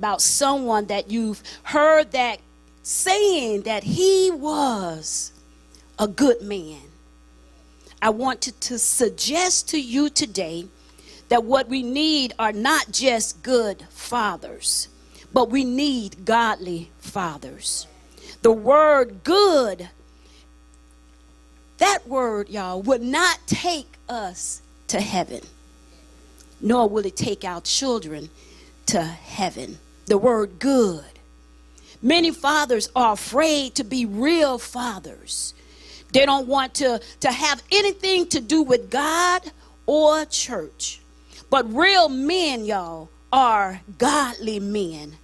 about someone that you've heard that saying that he was a good man. I want to suggest to you today that what we need are not just good fathers, but we need godly fathers. The word good, that word, y'all, would not take us to heaven, nor will it take our children to heaven. The word good. Many fathers are afraid to be real fathers. They don't want to have anything to do with God or church. But real men, y'all, are godly men.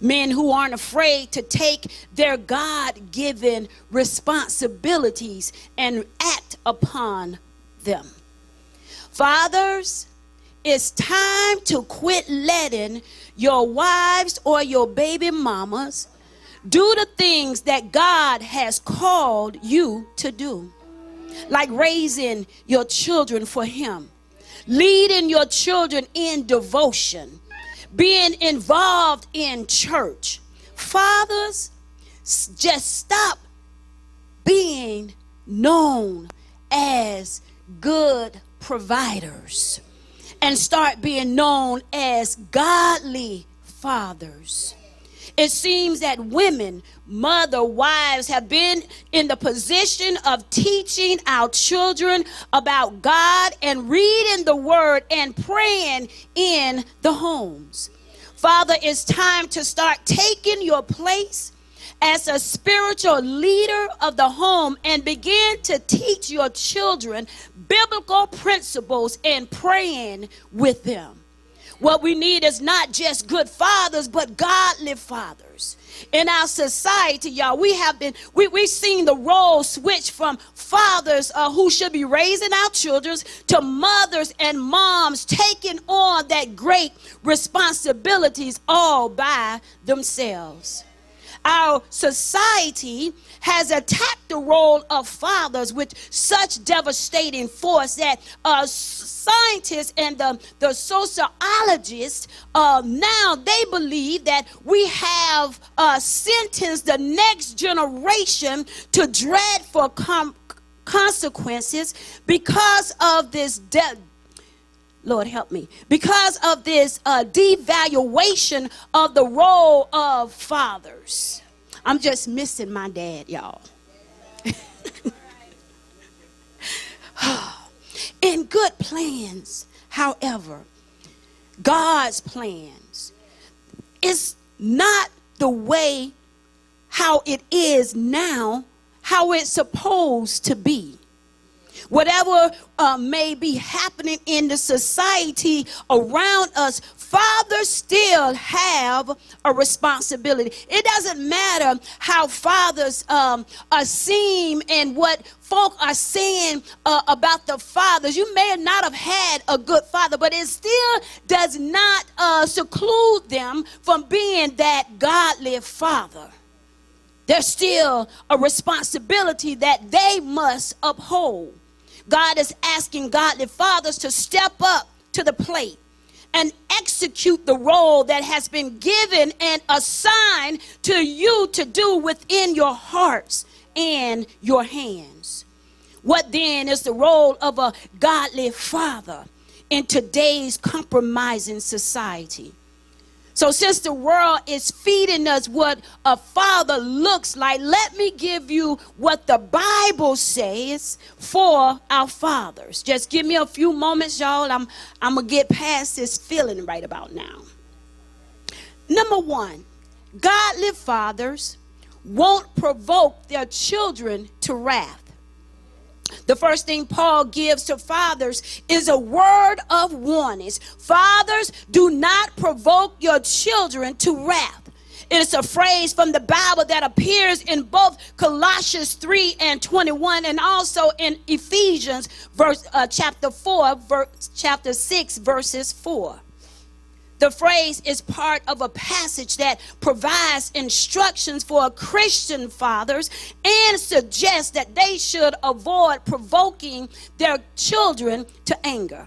Men who aren't afraid to take their God-given responsibilities and act upon them. Fathers, it's time to quit letting your wives or your baby mamas do the things that God has called you to do. Like raising your children for him, leading your children in devotion, being involved in church. Fathers, just stop being known as good providers and start being known as godly fathers. It seems that women, wives have been in the position of teaching our children about God and reading the word and praying in the homes. Father, it's time to start taking your place as a spiritual leader of the home and begin to teach your children biblical principles and praying with them. What we need is not just good fathers, but godly fathers. In our society, y'all, we've seen the role switch from fathers who should be raising our children to mothers and moms taking on that great responsibilities all by themselves. Our society has attacked the role of fathers with such devastating force that scientists and the sociologists now they believe that we have sentenced the next generation to dreadful consequences because of this Lord help me. Because of this devaluation of the role of fathers. I'm just missing my dad, y'all. In good plans, however, God's plans is not the way how it is now, how it's supposed to be. Whatever may be happening in the society around us, fathers still have a responsibility. It doesn't matter how fathers are seen and what folk are saying about the fathers. You may not have had a good father, but it still does not seclude them from being that godly father. There's still a responsibility that they must uphold. God is asking godly fathers to step up to the plate and execute the role that has been given and assigned to you to do within your hearts and your hands. What then is the role of a godly father in today's compromising society? So since the world is feeding us what a father looks like, let me give you what the Bible says for our fathers. Just give me a few moments, y'all. I'm going to get past this feeling right about now. Number one, godly fathers won't provoke their children to wrath. The first thing Paul gives to fathers is a word of warning. Fathers, do not provoke your children to wrath. It is a phrase from the Bible that appears in both Colossians 3:21 and also in Ephesians chapter 6, verses 4. The phrase is part of a passage that provides instructions for Christian fathers and suggests that they should avoid provoking their children to anger.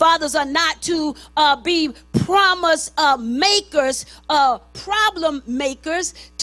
Fathers are not to be promise makers, problem makers,